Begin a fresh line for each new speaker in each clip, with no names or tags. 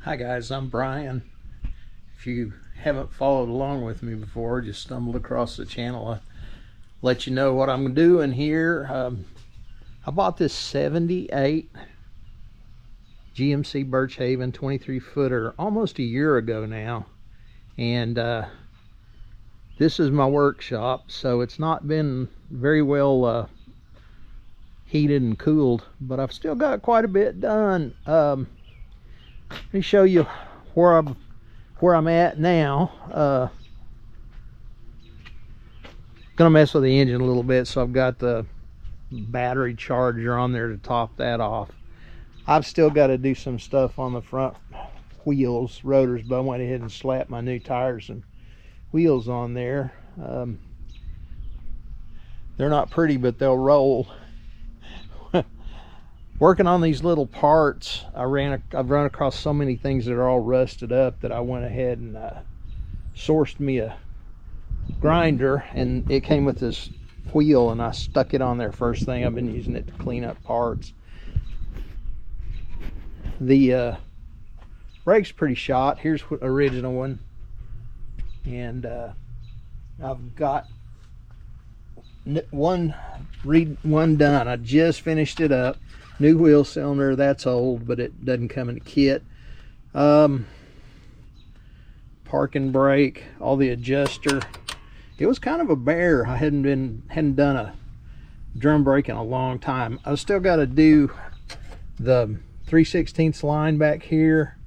Hi guys, I'm Brian. If you haven't followed along with me before, just stumbled across the channel, I'll let you know what I'm doing here. I bought this 78 GMC Birchaven 23 footer almost a year ago now, and this is my workshop, so it's not been very well heated and cooled, but I've still got quite a bit done. Let me show you where I'm at now. Gonna mess with the engine a little bit, so I've got the battery charger on there to top that off. I've still got to do some stuff on the front wheels, rotors, but I went ahead and slapped my new tires and wheels on there. They're not pretty, but they'll roll. Working on these little parts, I've run across so many things that are all rusted up that I went ahead and sourced me a grinder, and it came with this wheel, and I stuck it on there first thing. I've been using it to clean up parts. The brake's pretty shot. Here's the original one, and I've got one done. I just finished it up. New wheel cylinder, that's old, but it doesn't come in a kit. Parking brake, all the adjuster. It was kind of a bear. I hadn't done a drum brake in a long time. I still got to do the 3/16 line back here,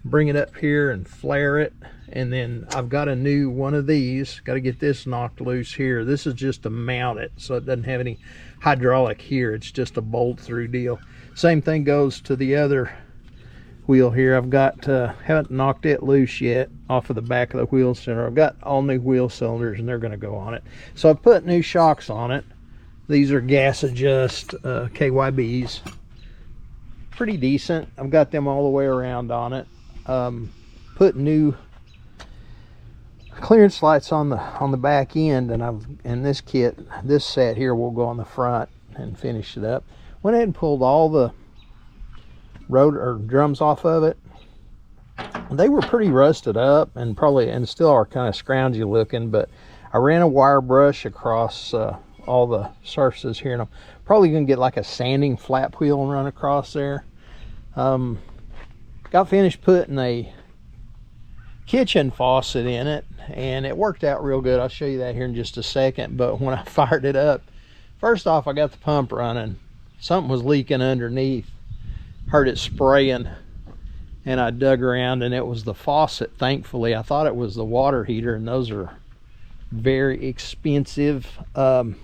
bring it up here and flare it, and then I've got a new one of these. Got to get this knocked loose here. This is just to mount it, so it doesn't have any hydraulic here. It's just a bolt through deal. Same thing goes to the other wheel here. I've got haven't knocked it loose yet off of the back of the wheel cylinder. I've got all new wheel cylinders, and they're going to go on it. So I've put new shocks on it. These are gas adjust KYBs. Pretty decent. I've got them all the way around on it. Put new clearance lights on the back end, and this set here will go on the front and finish it up. Went ahead and pulled all the rotor or drums off of it. They were pretty rusted up and still are kind of scroungy looking, but I ran a wire brush across all the surfaces here, and I'm probably gonna get like a sanding flap wheel and run across there. Got finished putting a kitchen faucet in it, and it worked out real good. I'll show you that here in just a second. But when I fired it up, first off, I got the pump running. Something was leaking underneath. Heard it spraying, and I dug around, and it was the faucet. Thankfully, I thought it was the water heater, and those are very expensive. But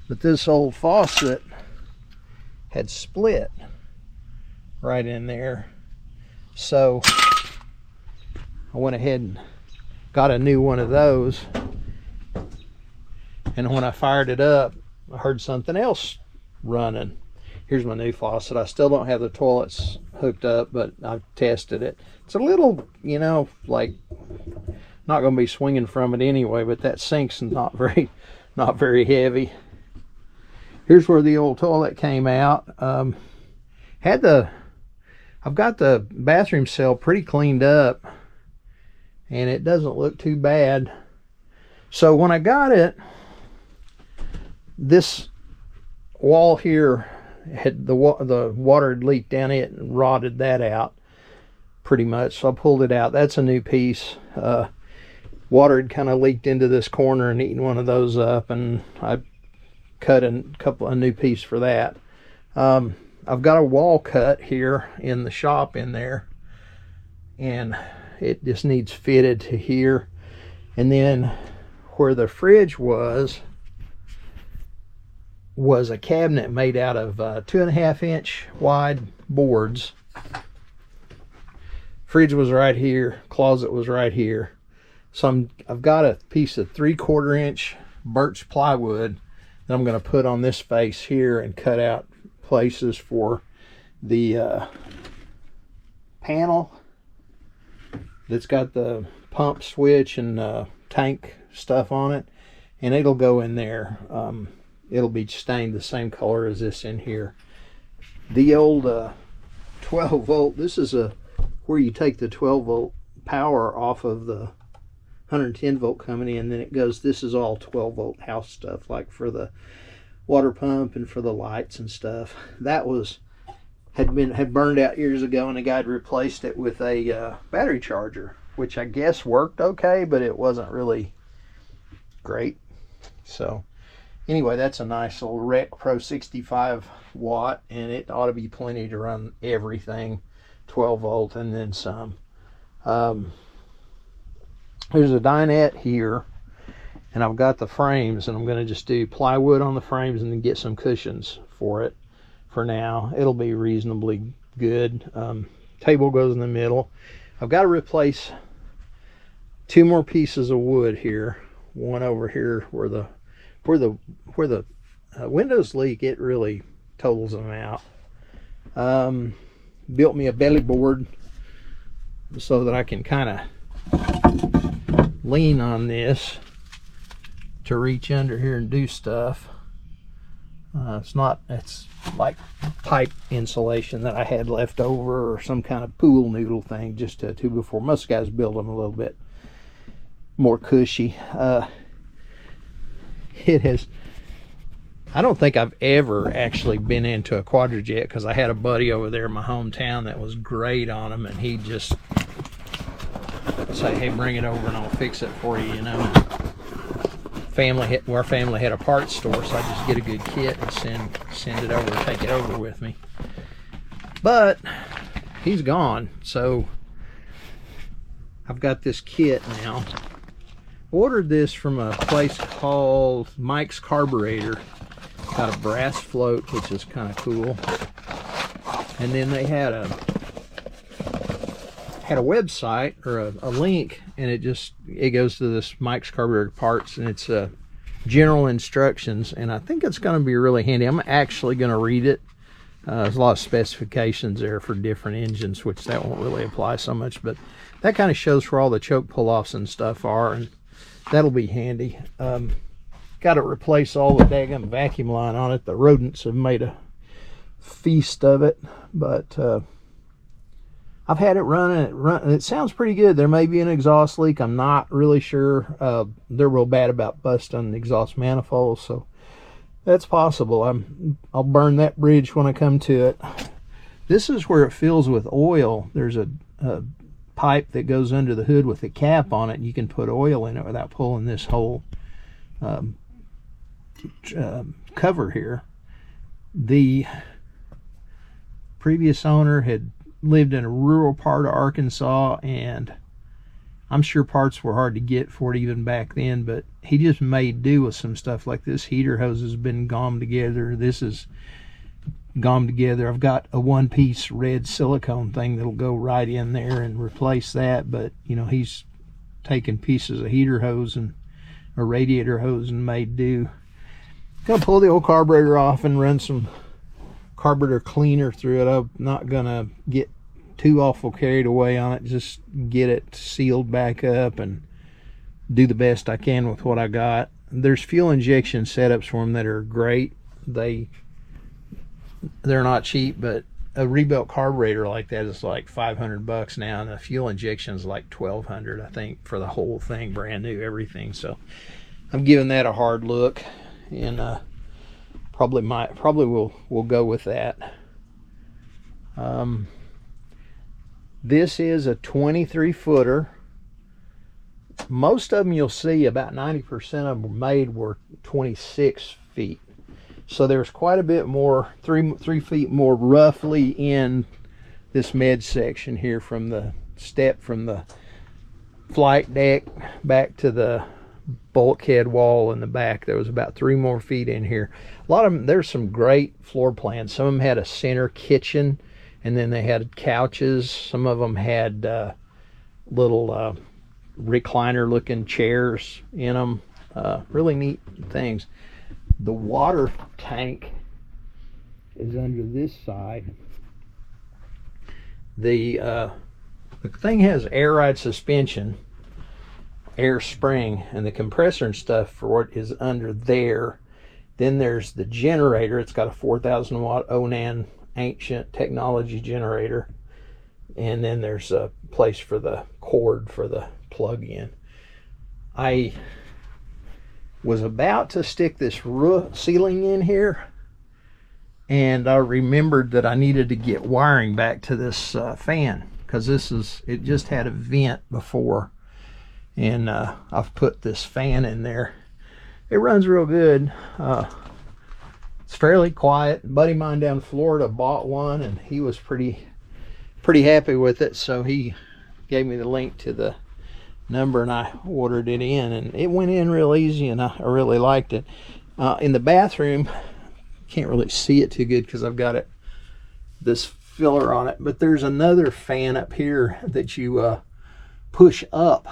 this old faucet had split right in there, so I went ahead and got a new one of those, and when I fired it up, I heard something else running. Here's my new faucet. I still don't have the toilets hooked up, but I've tested it. It's a little, like not going to be swinging from it anyway, but that sink's not very heavy. Here's where the old toilet came out. I've got the bathroom cell pretty cleaned up, and it doesn't look too bad. So when I got it, this wall here had the water had leaked down it and rotted that out pretty much, so I pulled it out. That's a new piece. Water had kind of leaked into this corner and eaten one of those up, and I cut a new piece for that. I've got a wall cut here in the shop in there, and it just needs fitted to here. And then where the fridge was a cabinet made out of 2.5-inch wide boards. Fridge was right here, closet was right here. So I've got a piece of 3/4-inch birch plywood that I'm going to put on this face here and cut out places for the panel that's got the pump switch and tank stuff on it, and it'll go in there. It'll be stained the same color as this in here. The old 12 volt, this is a where you take the 12 volt power off of the 110 volt coming in, then it goes, this is all 12 volt house stuff, like for the water pump and for the lights and stuff. That was had burned out years ago, and the guy had replaced it with a battery charger, which I guess worked okay, but it wasn't really great. So anyway, that's a nice little Rec Pro 65 watt, and it ought to be plenty to run everything 12 volt and then some. There's a dinette here, and I've got the frames, and I'm going to just do plywood on the frames and then get some cushions for it. For now, it'll be reasonably good. Table goes in the middle. I've got to replace 2 more pieces of wood here. One over here where the windows leak, it really totals them out. Built me a belly board so that I can kind of lean on this to reach under here and do stuff. It's like pipe insulation that I had left over, or some kind of pool noodle thing, just to before. Most guys build them a little bit more cushy. It has, I don't think I've ever actually been into a quadrajet, because I had a buddy over there in my hometown that was great on them, and he'd just say, hey, bring it over and I'll fix it for you, you know. Our family had a parts store, so I just get a good kit and send it over, take it over with me. But he's gone, so I've got this kit now. Ordered this from a place called Mike's Carburetor. Got a brass float, which is kind of cool. And then they had a website, or a link, and it goes to this Mike's Carburetor parts, and it's general instructions, and I think it's going to be really handy. I'm actually going to read it. There's a lot of specifications there for different engines, which that won't really apply so much, but that kind of shows where all the choke pull-offs and stuff are, and that'll be handy. Got to replace all the daggum vacuum line on it. The rodents have made a feast of it, but I've had it running. It sounds pretty good. There may be an exhaust leak. I'm not really sure. They're real bad about busting the exhaust manifolds, so that's possible. I'll burn that bridge when I come to it. This is where it fills with oil. There's a pipe that goes under the hood with a cap on it, and you can put oil in it without pulling this whole cover here. The previous owner had lived in a rural part of Arkansas, and I'm sure parts were hard to get for it even back then, but he just made do with some stuff. Like this heater hose has been gommed together. This is gommed together. I've got a one-piece red silicone thing that'll go right in there and replace that, but you know, he's taken pieces of heater hose and a radiator hose and made do. Gonna pull the old carburetor off and run some carburetor cleaner through it. I'm not gonna get too awful carried away on it, just get it sealed back up and do the best I can with what I got. There's fuel injection setups for them that are great. They're not cheap, but a rebuilt carburetor like that is like $500 now, and the fuel injection is like $1,200, I think, for the whole thing, brand new, everything. So I'm giving that a hard look, and probably will go with that. This is a 23 footer. Most of them you'll see, about 90% of them made were 26 feet. So there's quite a bit more, three feet more roughly in this med section here, from the step from the flight deck back to the bulkhead wall in the back. There was about 3 more feet in here. A lot of them, there's some great floor plans. Some of them had a center kitchen, and then they had couches. Some of them had little recliner looking chairs in them. Really neat things. The water tank is under this side. The thing has air ride suspension, air spring, and the compressor and stuff for it is under there. Then there's the generator. It's got a 4,000 watt Onan ancient technology generator. and then there's a place for the cord for the plug-in. I was about to stick this roof ceiling in here, and I remembered that I needed to get wiring back to this fan, because it just had a vent before, and I've put this fan in there. It runs real good. It's fairly quiet. A buddy of mine down in Florida bought one, and he was pretty happy with it, so he gave me the link to the number, and I ordered it in, and it went in real easy, and I really liked it. In the bathroom, can't really see it too good because I've got this filler on it, but there's another fan up here that you push up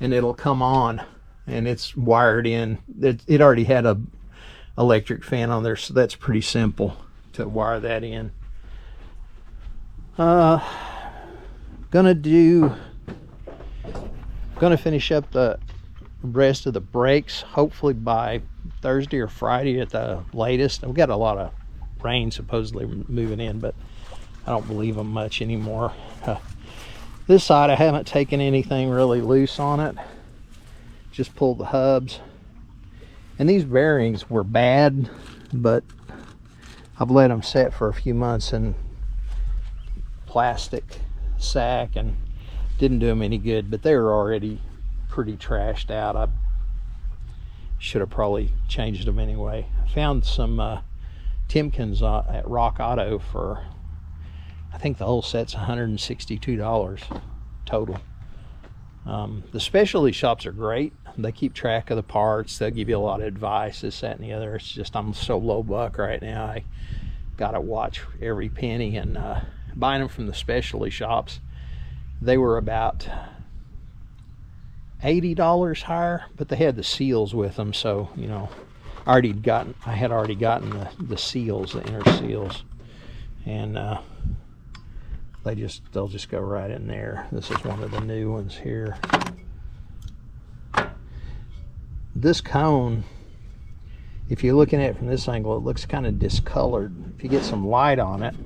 and it'll come on, and it's wired in. It already had a electric fan on there, so that's pretty simple to wire that in. Gonna finish up the rest of the brakes hopefully by Thursday or Friday at the latest. We've got a lot of rain supposedly moving in, but I don't believe them much anymore. This side I haven't taken anything really loose on it, just pulled the hubs, and these bearings were bad, but I've let them set for a few months in plastic sack and didn't do them any good, but they were already pretty trashed out. I should have probably changed them anyway. I found some Timkins at Rock Auto for, I think the whole set's $162 total. The specialty shops are great. They keep track of the parts. They'll give you a lot of advice, this, that, and the other. It's just I'm so low buck right now. I gotta watch every penny, and buying them from the specialty shops, they were about $80 higher, but they had the seals with them, so you know, I had already gotten the seals, the inner seals, and they'll just go right in there. This is one of the new ones here. This cone, if you're looking at it from this angle, it looks kind of discolored. If you get some light on it,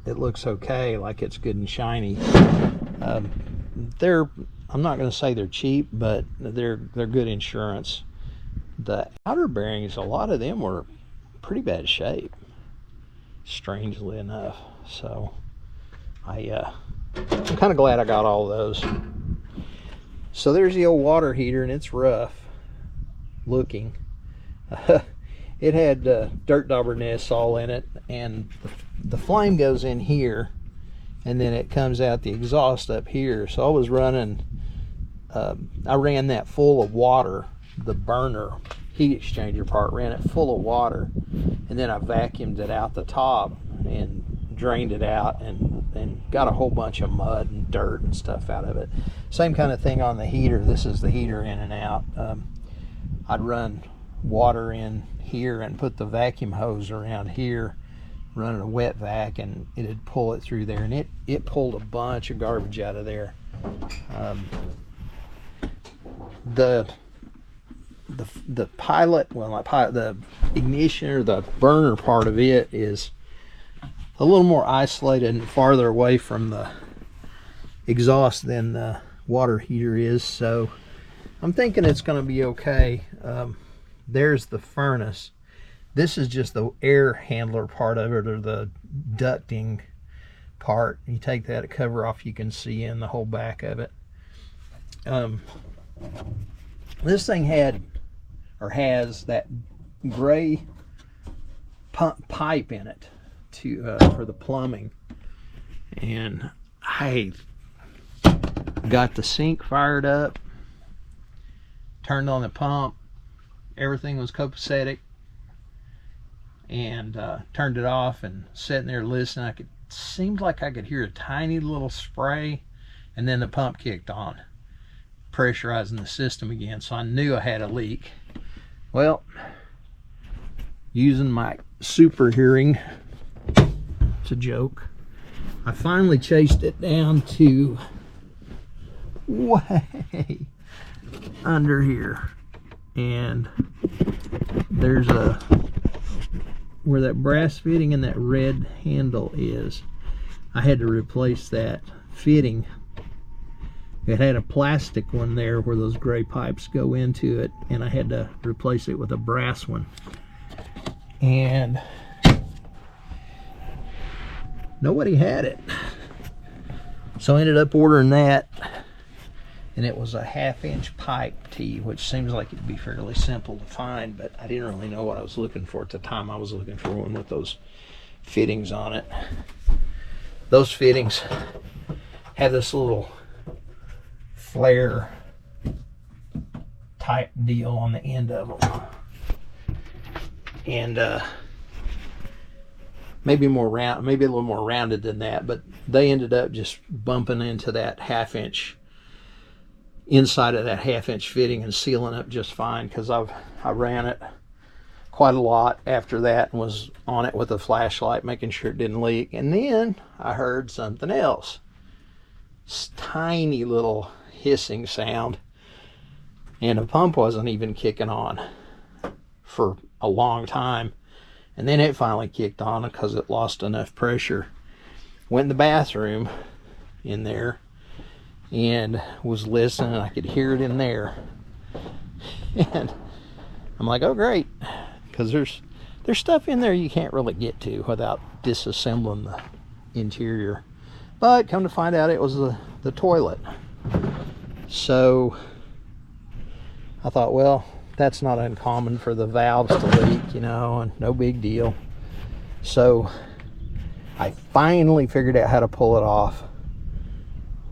it looks okay, like it's good and shiny. I'm not going to say they're cheap, but they're good insurance. The outer bearings, a lot of them were pretty bad shape, strangely enough. So I'm kind of glad I got all those. So there's the old water heater, and it's rough looking. It had dirt dauber nests all in it, and the flame goes in here, and then it comes out the exhaust up here. So I was running, I ran that full of water, the burner heat exchanger part, ran it full of water, and then I vacuumed it out the top and drained it out, and got a whole bunch of mud and dirt and stuff out of it. Same kind of thing on the heater. This is the heater in and out. I'd run water in here and put the vacuum hose around here, running a wet vac, and it'd pull it through there, and it pulled a bunch of garbage out of there. The pilot, well, not pilot, the ignition or the burner part of it is a little more isolated and farther away from the exhaust than the water heater is, so I'm thinking it's going to be okay. There's the furnace. This is just the air handler part of it, or the ducting part. You take that cover off, you can see in the whole back of it. This thing had, or has, that gray pipe in it for the plumbing, and I got the sink fired up, turned on the pump, everything was copacetic, and turned it off and sitting there listening. Seemed like I could hear a tiny little spray, and then the pump kicked on, pressurizing the system again, so I knew I had a leak. Well, using my super hearing, it's a joke, I finally chased it down to way under here, and there's where that brass fitting and that red handle is, I had to replace that fitting. It had a plastic one there where those gray pipes go into it, and I had to replace it with a brass one. And nobody had it. So I ended up ordering that, and it was a 1/2-inch pipe tee, which seems like it'd be fairly simple to find, but I didn't really know what I was looking for at the time. I was looking for one with those fittings on it. Those fittings have this little flare type deal on the end of them, and maybe more round, maybe a little more rounded than that, but they ended up just bumping into that 1/2-inch inside of that 1/2-inch fitting and sealing up just fine, because I ran it quite a lot after that and was on it with a flashlight making sure it didn't leak. And then I heard something else, this tiny little hissing sound, and the pump wasn't even kicking on for a long time. And then it finally kicked on because it lost enough pressure. Went in the bathroom in there and was listening. I could hear it in there. And I'm like, oh great, because there's stuff in there you can't really get to without disassembling the interior. But come to find out, it was the toilet. So I thought, well, that's not uncommon for the valves to leak, you know, and no big deal. So I finally figured out how to pull it off.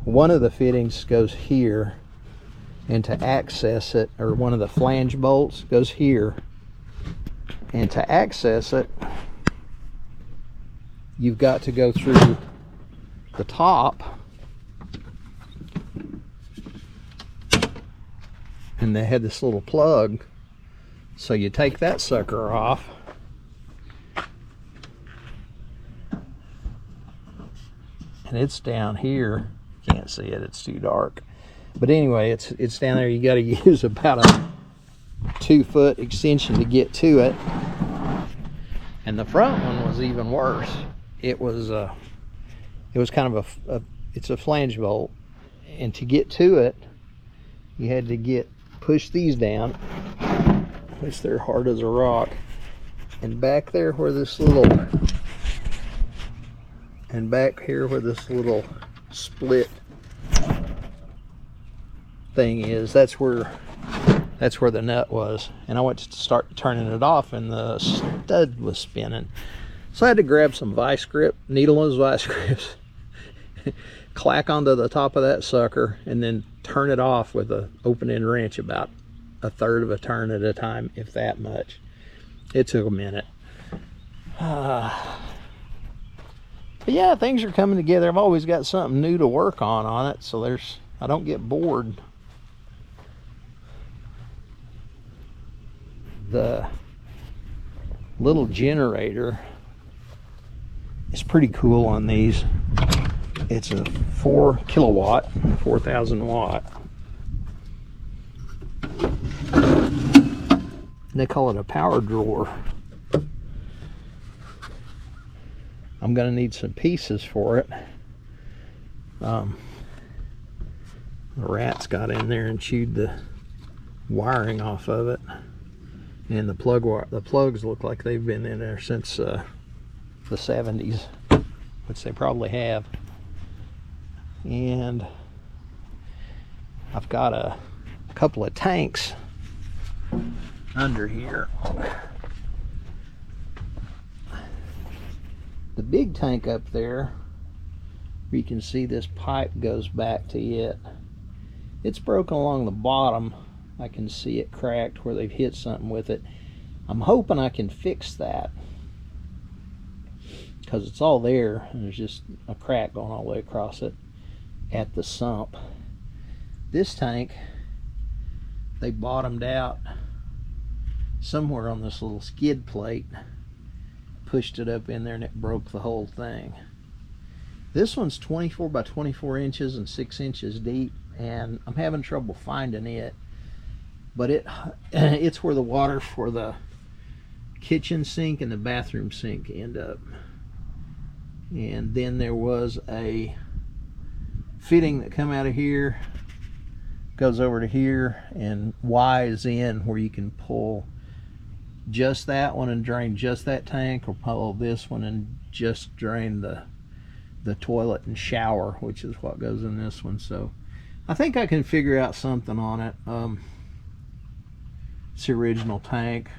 One of the fittings goes here, and to access it, or one of the flange bolts goes here, and to access it, you've got to go through the top, and they had this little plug, so you take that sucker off, and it's down here. Can't see it, it's too dark, but anyway, it's down there. You got to use about a 2-foot extension to get to it. And the front one was even worse. It was kind of it's a flange bolt, and to get to it you had to push these down, which they're hard as a rock, and back there where this little split thing is, that's where the nut was. And I went to start turning it off, and the stud was spinning. So I had to grab some vice grip, needle nose vice grips, clack onto the top of that sucker, and then turn it off with an open-end wrench about 1/3 of a turn at a time, if that much. It took a minute. But yeah, things are coming together. I've always got something new to work on it, so I don't get bored. The little generator is pretty cool on these. It's a 4 kilowatt, 4,000 watt. They call it a power drawer. I'm gonna need some pieces for it. The rats got in there and chewed the wiring off of it, and the plugs look like they've been in there since the 70s, which they probably have. And I've got a couple of tanks under here. The big tank up there, you can see this pipe goes back to it. It's broken along the bottom. I can see it cracked where they've hit something with it. I'm hoping I can fix that, because it's all there and there's just a crack going all the way across it at the sump. This tank, they bottomed out somewhere on this little skid plate, pushed it up in there, and it broke the whole thing. This one's 24 by 24 inches and 6 inches deep, and I'm having trouble finding it, but it's where the water for the kitchen sink and the bathroom sink end up. And then there was a fitting that come out of here, goes over to here, and Y is in where you can pull just that one and drain just that tank, or pull this one and just drain the toilet and shower, which is what goes in this one. So I think I can figure out something on it. It's the original tank,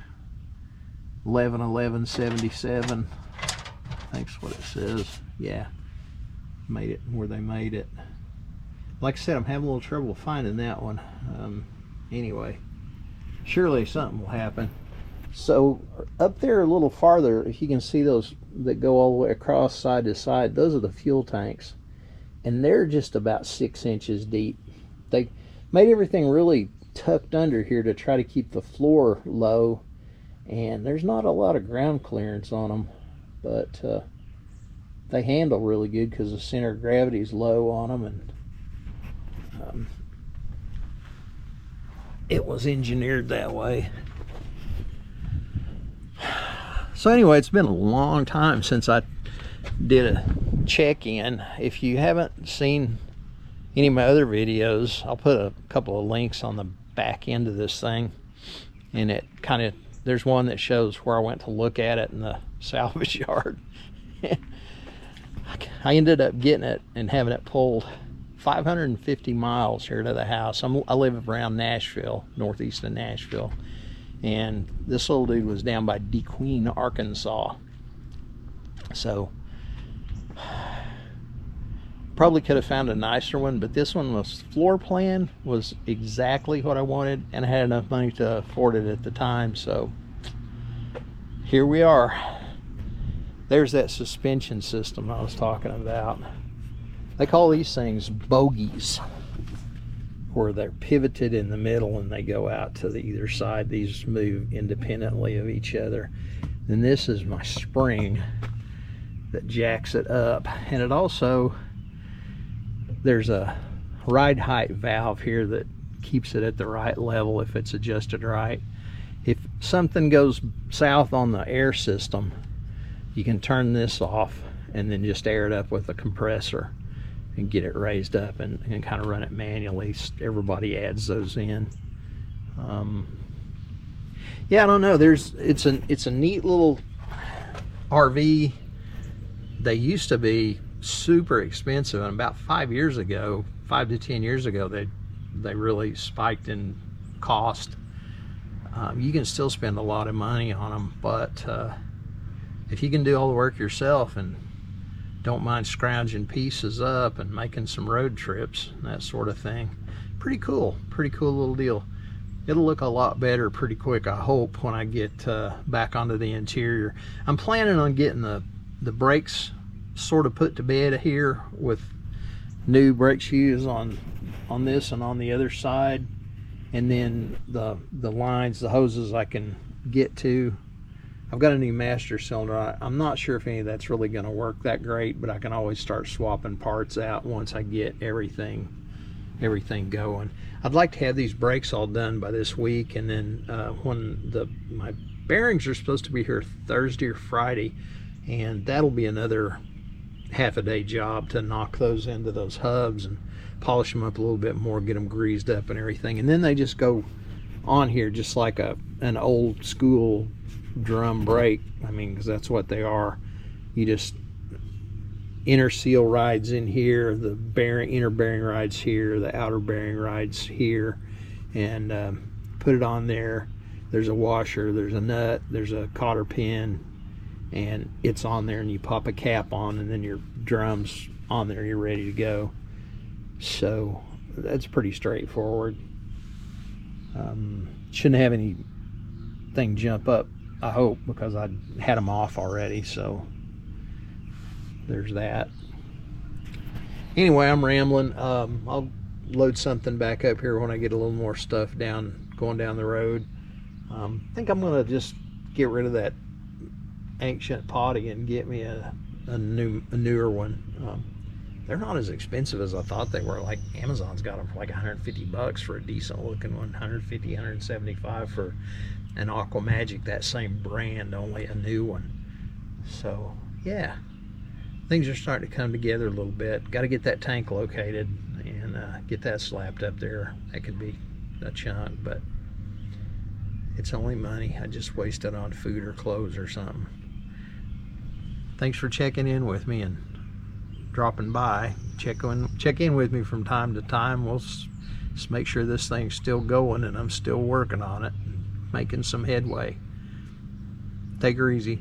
111177, I think's what it says. Yeah, made it where they made it. Like I said, I'm having a little trouble finding that one. Anyway, surely something will happen. So up there a little farther, if you can see those that go all the way across side to side, those are the fuel tanks, and they're just about 6 inches deep. They made everything really tucked under here to try to keep the floor low, and there's not a lot of ground clearance on them, but they handle really good because the center of gravity is low on them, and it was engineered that way. So anyway, it's been a long time since I did a check-in. If you haven't seen any of my other videos, I'll put a couple of links on the back end of this thing, and it kind of, there's one that shows where I went to look at it in the salvage yard. I ended up getting it and having it pulled 550 miles here to the house. I live around Nashville, northeast of Nashville, and this little dude was down by DeQueen, Arkansas. So probably could have found a nicer one, but this one was, floor plan was exactly what I wanted, and I had enough money to afford it at the time. So here we are. There's that suspension system I was talking about. They call these things bogies, where they're pivoted in the middle and they go out to the either side. These move independently of each other. Then this is my spring that jacks it up, and it also, there's a ride height valve here that keeps it at the right level if it's adjusted right. If something goes south on the air system, you can turn this off and then just air it up with a compressor and get it raised up and kind of run it manually. Everybody adds those in. Yeah, I don't know. It's a neat little RV. They used to be super expensive, and about 5 years ago, 5 to 10 years ago, they really spiked in cost. You can still spend a lot of money on them, but if you can do all the work yourself and don't mind scrounging pieces up and making some road trips, that sort of thing, pretty cool little deal. It'll look a lot better pretty quick, I hope, when I get back onto the interior. I'm planning on getting the brakes sort of put to bed here with new brake shoes on this and on the other side, and then the lines, the hoses I can get to. I've got a new master cylinder. I'm not sure if any of that's really going to work that great, but I can always start swapping parts out once I get everything going. I'd like to have these brakes all done by this week, and then when my bearings are supposed to be here Thursday or Friday, and that'll be another half-a-day job to knock those into those hubs and polish them up a little bit more, get them greased up and everything, and then they just go on here just like an old school drum brake. I mean, because that's what they are. You just inner seal rides in here, the inner bearing rides here, the outer bearing rides here, and put it on there. There's a washer, there's a nut, there's a cotter pin, and it's on there, and you pop a cap on, and then your drum's on there, you're ready to go. So that's pretty straightforward. Shouldn't have anything jump up, I hope, because I had them off already. So there's that. Anyway, I'm rambling. I'll load something back up here when I get a little more stuff going down the road. I think I'm gonna just get rid of that ancient potty and get me a newer one. They're not as expensive as I thought they were. Like Amazon's got them for like $150 for a decent looking one, 150, 175 for an Aqua Magic, that same brand, only a new one. So yeah, things are starting to come together a little bit. Got to get that tank located and get that slapped up there. That could be a chunk, but it's only money. I just waste it on food or clothes or something. Thanks for checking in with me and dropping by. Check in with me from time to time. We'll just make sure this thing's still going and I'm still working on it, making some headway. Take her easy.